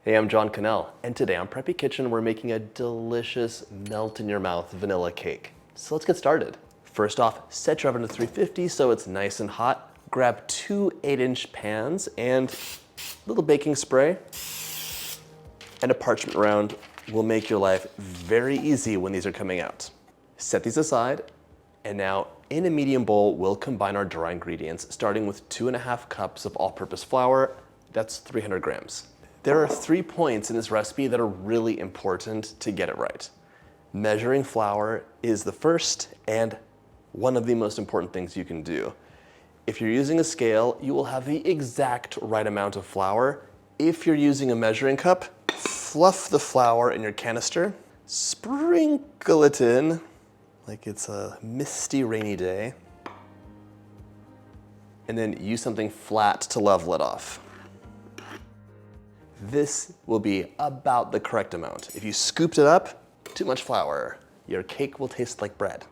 Hey, I'm John Cannell, and today on Preppy Kitchen we're making a delicious melt-in-your-mouth vanilla cake. So let's get started. First off, set your oven to 350 so it's nice and hot. Grab two 8-inch pans and a little baking spray and a parchment round will make your life very easy when these are coming out. Set these aside, and now in a medium bowl we'll combine our dry ingredients, starting with 2.5 cups of all-purpose flour. That's 300 grams. There are 3 points in this recipe that are really important to get it right. Measuring flour is the first and one of the most important things you can do. If you're using a scale, you will have the exact right amount of flour. If you're using a measuring cup, fluff the flour in your canister, sprinkle it in like it's a misty rainy day, and then use something flat to level it off. This will be about the correct amount. If you scooped it up, too much flour, your cake will taste like bread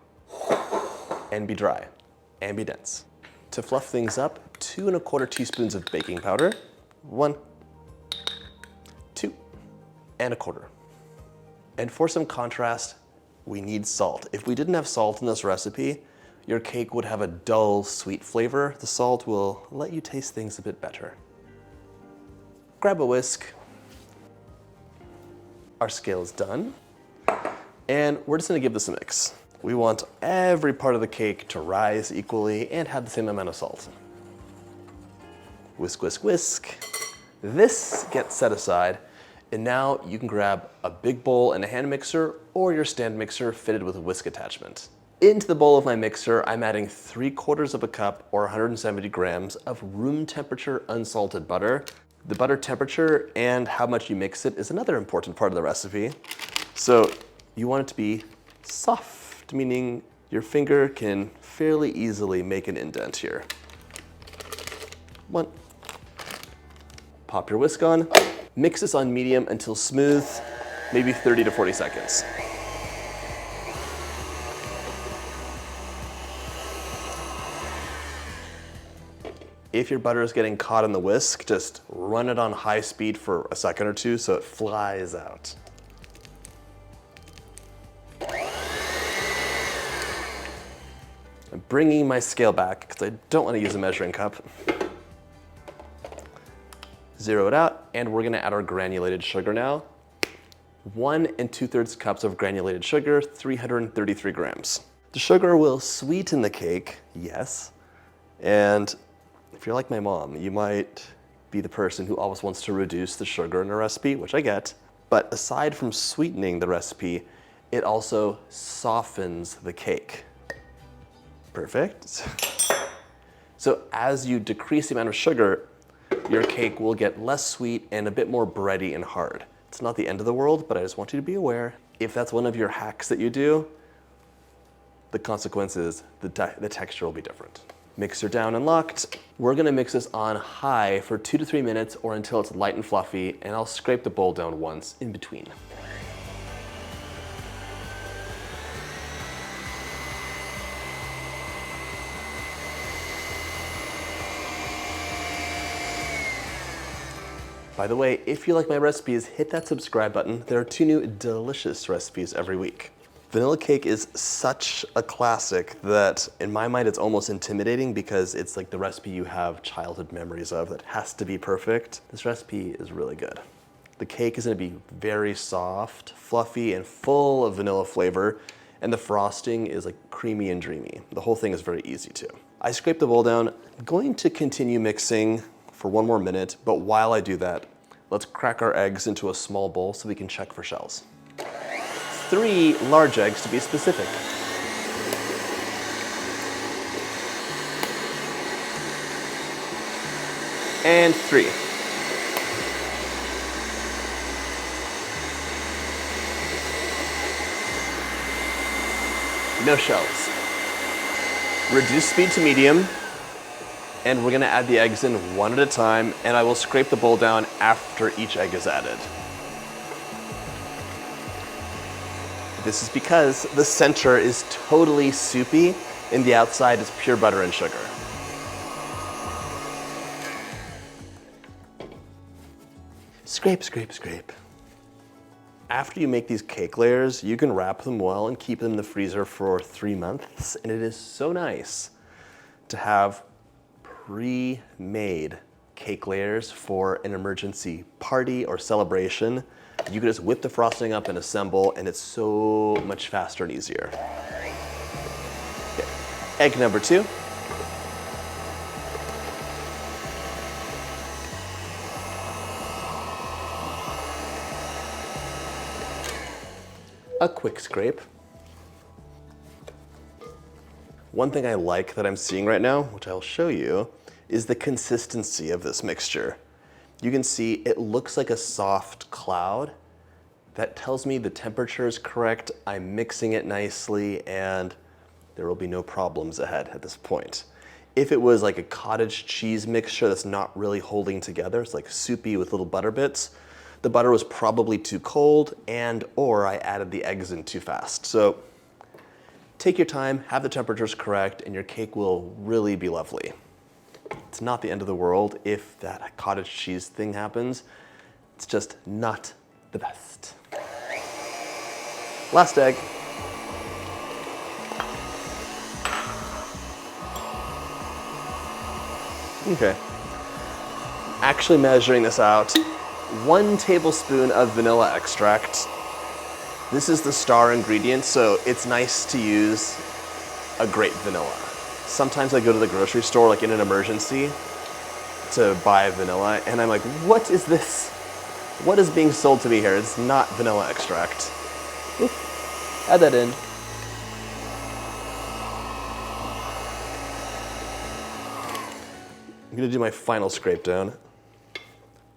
and be dry and be dense. To fluff things up, 2¼ teaspoons of baking powder, 1, 2, and 1/4. And for some contrast, we need salt. If we didn't have salt in this recipe, your cake would have a dull, sweet flavor. The salt will let you taste things a bit better. Grab a whisk. Our scale is done. And we're just gonna give this a mix. We want every part of the cake to rise equally and have the same amount of salt. Whisk, whisk, whisk. This gets set aside, and now you can grab a big bowl and a hand mixer or your stand mixer fitted with a whisk attachment. Into the bowl of my mixer, I'm adding 3/4 cup or 170 grams of room temperature unsalted butter. The butter temperature and how much you mix it is another important part of the recipe. So you want it to be soft, meaning your finger can fairly easily make an indent here. 1. Pop your whisk on. Mix this on medium until smooth, maybe 30 to 40 seconds. If your butter is getting caught in the whisk, just run it on high speed for a second or two so it flies out. I'm bringing my scale back because I don't want to use a measuring cup. Zero it out, and we're gonna add our granulated sugar now. 1 2/3 cups of granulated sugar, 333 grams. The sugar will sweeten the cake, yes, and if you're like my mom, you might be the person who always wants to reduce the sugar in a recipe, which I get. But aside from sweetening the recipe, it also softens the cake. Perfect. So as you decrease the amount of sugar, your cake will get less sweet and a bit more bready and hard. It's not the end of the world, but I just want you to be aware. If that's one of your hacks that you do, the consequence is the texture will be different. Mixer down and locked. We're gonna mix this on high for 2 to 3 minutes or until it's light and fluffy, and I'll scrape the bowl down once in between. By the way, if you like my recipes, hit that subscribe button. There are 2 new delicious recipes every week. Vanilla cake is such a classic that in my mind it's almost intimidating because it's like the recipe you have childhood memories of that has to be perfect. This recipe is really good. The cake is gonna be very soft, fluffy, and full of vanilla flavor, and the frosting is like creamy and dreamy. The whole thing is very easy too. I scraped the bowl down. I'm going to continue mixing for 1 more minute, but while I do that, let's crack our eggs into a small bowl so we can check for shells. 3 large eggs to be specific. And 3. No shells. Reduce speed to medium, and we're gonna add the eggs in 1 at a time, and I will scrape the bowl down after each egg is added. This is because the center is totally soupy and the outside is pure butter and sugar. Scrape, scrape, scrape. After you make these cake layers, you can wrap them well and keep them in the freezer for 3 months. And it is so nice to have pre-made cake layers for an emergency party or celebration. You can just whip the frosting up and assemble, and it's so much faster and easier. Okay. Egg number 2. A quick scrape. One thing I like that I'm seeing right now, which I'll show you, is the consistency of this mixture. You can see it looks like a soft cloud. That tells me the temperature is correct, I'm mixing it nicely, and there will be no problems ahead at this point. If it was like a cottage cheese mixture that's not really holding together, it's like soupy with little butter bits, the butter was probably too cold or I added the eggs in too fast. So take your time, have the temperatures correct, and your cake will really be lovely. It's not the end of the world if that cottage cheese thing happens. It's just not the best. Last egg. Okay. Actually measuring this out, 1 tablespoon of vanilla extract. This is the star ingredient, so it's nice to use a grape vanilla. Sometimes I go to the grocery store, like in an emergency, to buy vanilla, and I'm like, what is this? What is being sold to me here? It's not vanilla extract. Oop. Add that in. I'm gonna do my final scrape down.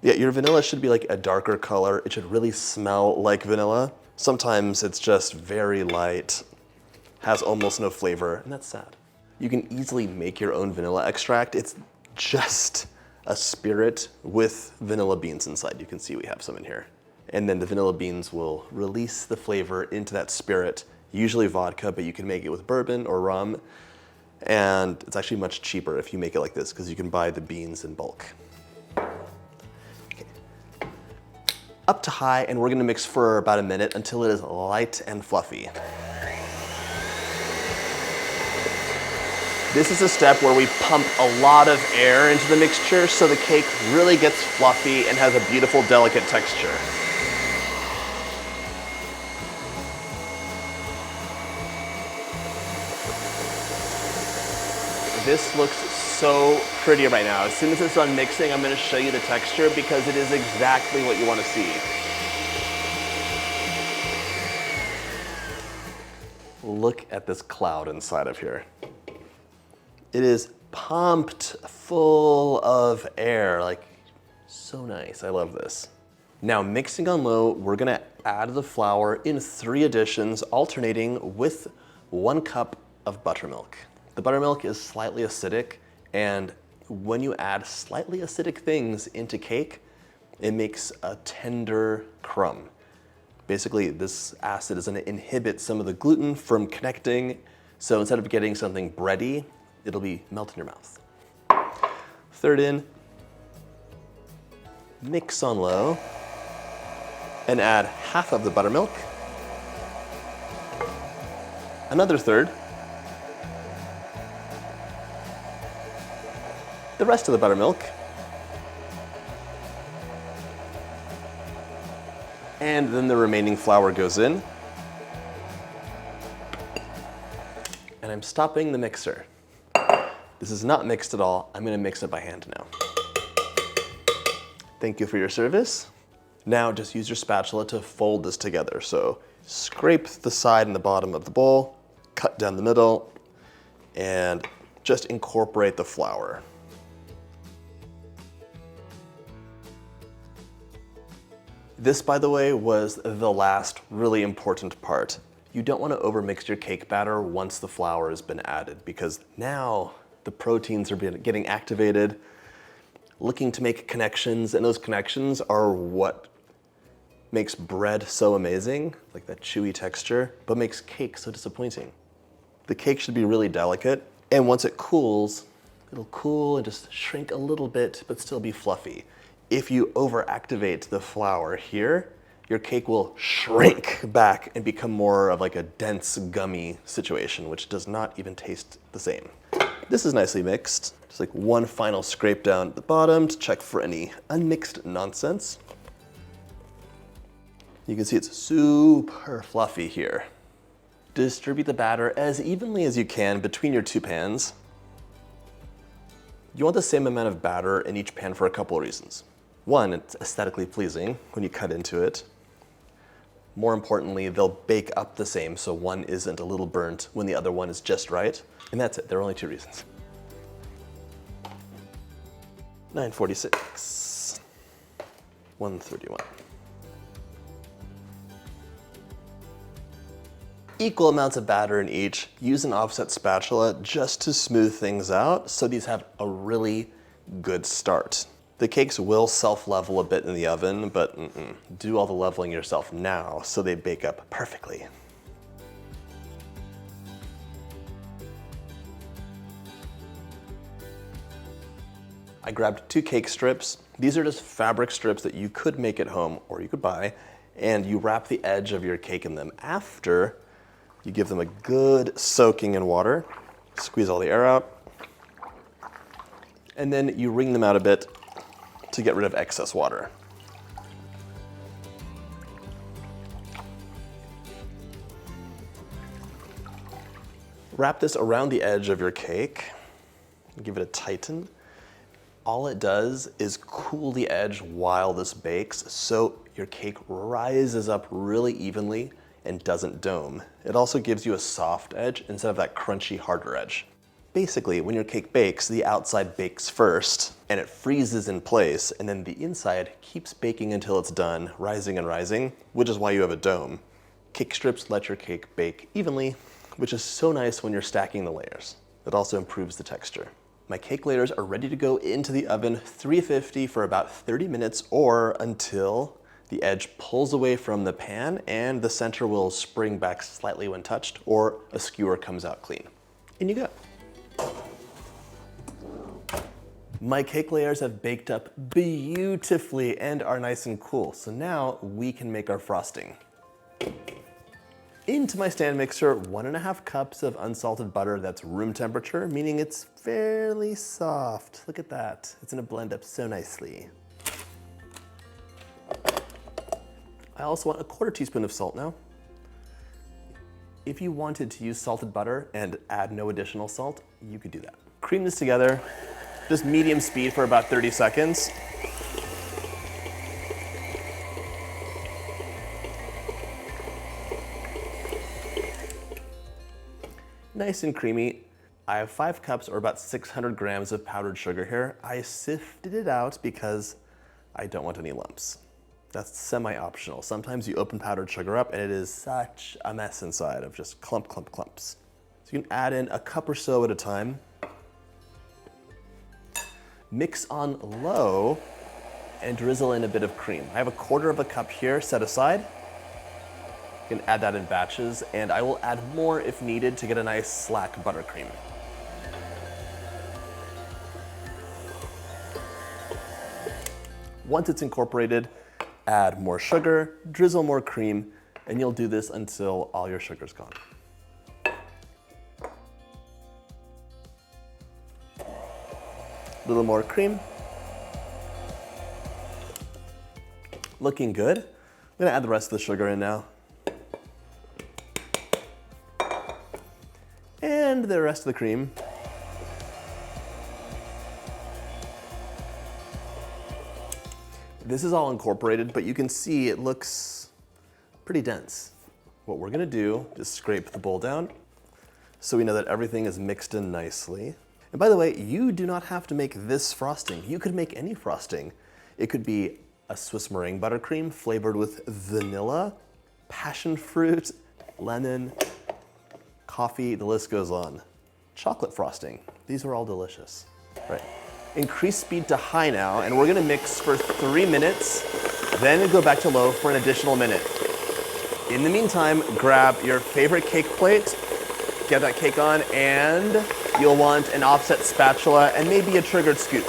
Yeah, your vanilla should be like a darker color. It should really smell like vanilla. Sometimes it's just very light, has almost no flavor, and that's sad. You can easily make your own vanilla extract. It's just a spirit with vanilla beans inside. You can see we have some in here. And then the vanilla beans will release the flavor into that spirit, usually vodka, but you can make it with bourbon or rum. And it's actually much cheaper if you make it like this because you can buy the beans in bulk. Okay. Up to high, and we're gonna mix for about a minute until it is light and fluffy. This is a step where we pump a lot of air into the mixture so the cake really gets fluffy and has a beautiful, delicate texture. This looks so pretty right now. As soon as it's done mixing, I'm gonna show you the texture because it is exactly what you wanna see. Look at this cloud inside of here. It is pumped full of air, like so nice, I love this. Now mixing on low, we're gonna add the flour in 3 additions, alternating with 1 cup of buttermilk. The buttermilk is slightly acidic, and when you add slightly acidic things into cake, it makes a tender crumb. Basically, this acid is gonna inhibit some of the gluten from connecting, so instead of getting something bready, it'll be melt in your mouth. 3rd in, mix on low, and add half of the buttermilk, another 1/3, the rest of the buttermilk, and then the remaining flour goes in. And I'm stopping the mixer. This is not mixed at all. I'm gonna mix it by hand now. Thank you for your service. Now just use your spatula to fold this together. So scrape the side and the bottom of the bowl, cut down the middle, and just incorporate the flour. This, by the way, was the last really important part. You don't want to overmix your cake batter once the flour has been added because now the proteins are getting activated, looking to make connections, and those connections are what makes bread so amazing, like that chewy texture, but makes cake so disappointing. The cake should be really delicate, and once it cools, it'll cool and just shrink a little bit, but still be fluffy. If you overactivate the flour here, your cake will shrink back and become more of like a dense, gummy situation, which does not even taste the same. This is nicely mixed. Just like one final scrape down at the bottom to check for any unmixed nonsense. You can see it's super fluffy here. Distribute the batter as evenly as you can between your two pans. You want the same amount of batter in each pan for a couple of reasons. One, it's aesthetically pleasing when you cut into it. More importantly, they'll bake up the same, so one isn't a little burnt when the other one is just right. And that's it, there are only two reasons. 946, 131. Equal amounts of batter in each. Use an offset spatula just to smooth things out so these have a really good start. The cakes will self-level a bit in the oven, but do all the leveling yourself now so they bake up perfectly. I grabbed 2 cake strips. These are just fabric strips that you could make at home or you could buy, and you wrap the edge of your cake in them after you give them a good soaking in water. Squeeze all the air out, and then you wring them out a bit to get rid of excess water. Wrap this around the edge of your cake, give it a tighten. All it does is cool the edge while this bakes, so your cake rises up really evenly and doesn't dome. It also gives you a soft edge instead of that crunchy, harder edge. Basically, when your cake bakes, the outside bakes first, and it freezes in place, and then the inside keeps baking until it's done, rising and rising, which is why you have a dome. Cake strips let your cake bake evenly, which is so nice when you're stacking the layers. It also improves the texture. My cake layers are ready to go into the oven, 350 for about 30 minutes or until the edge pulls away from the pan and the center will spring back slightly when touched, or a skewer comes out clean. In you go. My cake layers have baked up beautifully and are nice and cool, so now we can make our frosting. Into my stand mixer, 1.5 cups of unsalted butter that's room temperature, meaning it's fairly soft. Look at that, it's gonna blend up so nicely. I also want a 1/4 teaspoon of salt now. If you wanted to use salted butter and add no additional salt, you could do that. Cream this together, just medium speed for about 30 seconds. Nice and creamy. I have 5 cups or about 600 grams of powdered sugar here. I sifted it out because I don't want any lumps. That's semi-optional. Sometimes you open powdered sugar up and it is such a mess inside of just clumps. So you can add in a cup or so at a time. Mix on low and drizzle in a bit of cream. I have 1/4 cup here set aside. You can add that in batches, and I will add more if needed to get a nice slack buttercream. Once it's incorporated, add more sugar, drizzle more cream, and you'll do this until all your sugar's gone. A little more cream. Looking good. I'm gonna add the rest of the sugar in now. And the rest of the cream. This is all incorporated, but you can see it looks pretty dense. What we're gonna do is scrape the bowl down so we know that everything is mixed in nicely. And by the way, you do not have to make this frosting. You could make any frosting. It could be a Swiss meringue buttercream flavored with vanilla, passion fruit, lemon, coffee, the list goes on. Chocolate frosting. These are all delicious. Right. Increase speed to high now, and we're gonna mix for 3 minutes, then go back to low for an additional minute. In the meantime, grab your favorite cake plate, get that cake on, and you'll want an offset spatula and maybe a triggered scoop.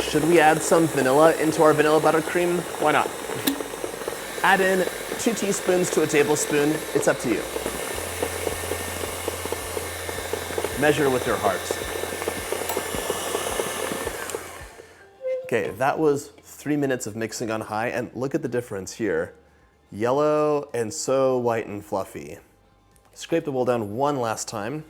should we add some vanilla into our vanilla buttercream? Why not? Add in 2 teaspoons to a tablespoon. It's up to you. Measure with your heart. Okay, that was 3 minutes of mixing on high, and look at the difference here. Yellow and so white and fluffy. Scrape the bowl down one last time.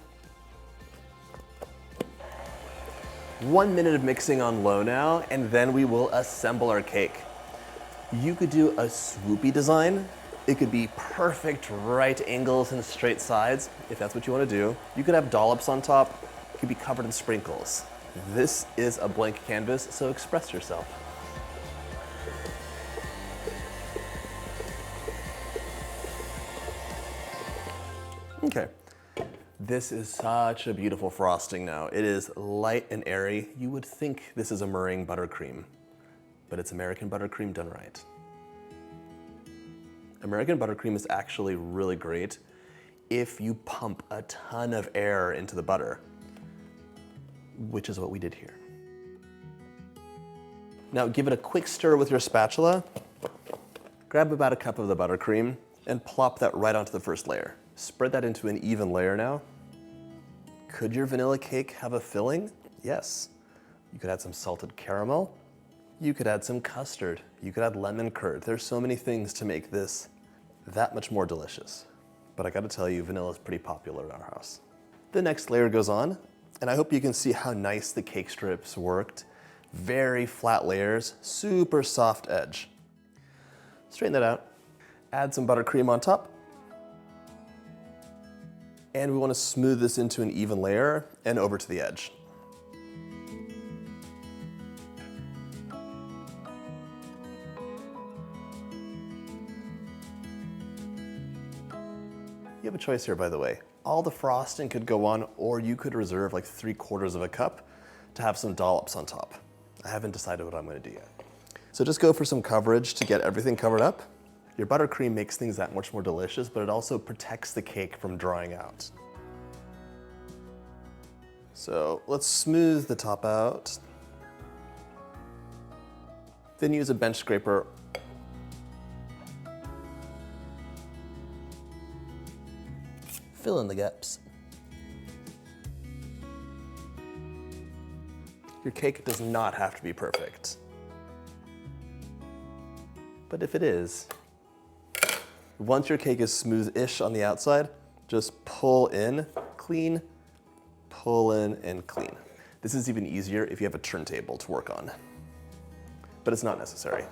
1 minute of mixing on low now, and then we will assemble our cake. You could do a swoopy design. It could be perfect right angles and straight sides, if that's what you want to do. You could have dollops on top. It could be covered in sprinkles. This is a blank canvas, so express yourself. Okay. This is such a beautiful frosting now. It is light and airy. You would think this is a meringue buttercream, but it's American buttercream done right. American buttercream is actually really great if you pump a ton of air into the butter, which is what we did here. Now give it a quick stir with your spatula. Grab about a cup of the buttercream and plop that right onto the first layer. Spread that into an even layer now. Could your vanilla cake have a filling? Yes. You could add some salted caramel. You could add some custard. You could add lemon curd. There's so many things to make this that much more delicious. But I gotta tell you, vanilla is pretty popular in our house. The next layer goes on, and I hope you can see how nice the cake strips worked. Very flat layers, super soft edge. Straighten that out. Add some buttercream on top. And we want to smooth this into an even layer and over to the edge. You have a choice here, by the way. All the frosting could go on, or you could reserve like 3/4 of a cup to have some dollops on top. I haven't decided what I'm going to do yet. So just go for some coverage to get everything covered up. Your buttercream makes things that much more delicious, but it also protects the cake from drying out. So let's smooth the top out. Then use a bench scraper. Fill in the gaps. Your cake does not have to be perfect. But if it is, once your cake is smooth-ish on the outside, just pull in, clean, pull in, and clean. This is even easier if you have a turntable to work on, but it's not necessary.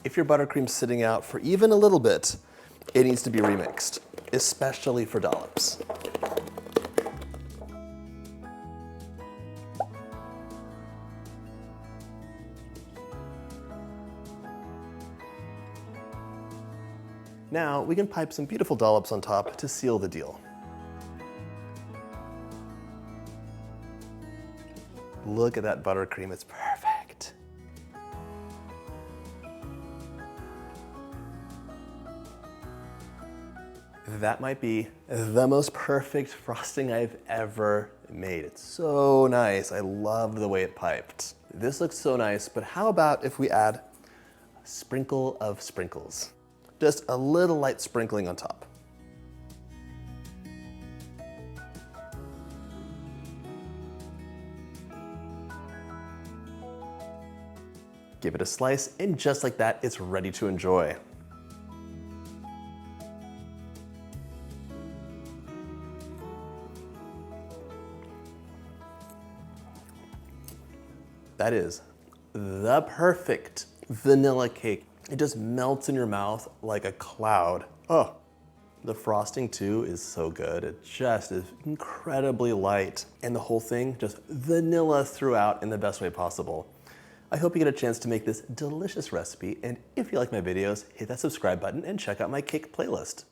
If your buttercream's sitting out for even a little bit, it needs to be remixed, especially for dollops. Now we can pipe some beautiful dollops on top to seal the deal. Look at that buttercream, it's perfect. That might be the most perfect frosting I've ever made. It's so nice. I loved the way it piped. This looks so nice, but how about if we add a sprinkle of sprinkles? Just a little light sprinkling on top. Give it a slice, and just like that, it's ready to enjoy. That is the perfect vanilla cake. It just melts in your mouth like a cloud. Oh, the frosting too is so good. It just is incredibly light. And the whole thing, just vanilla throughout in the best way possible. I hope you get a chance to make this delicious recipe. And if you like my videos, hit that subscribe button and check out my cake playlist.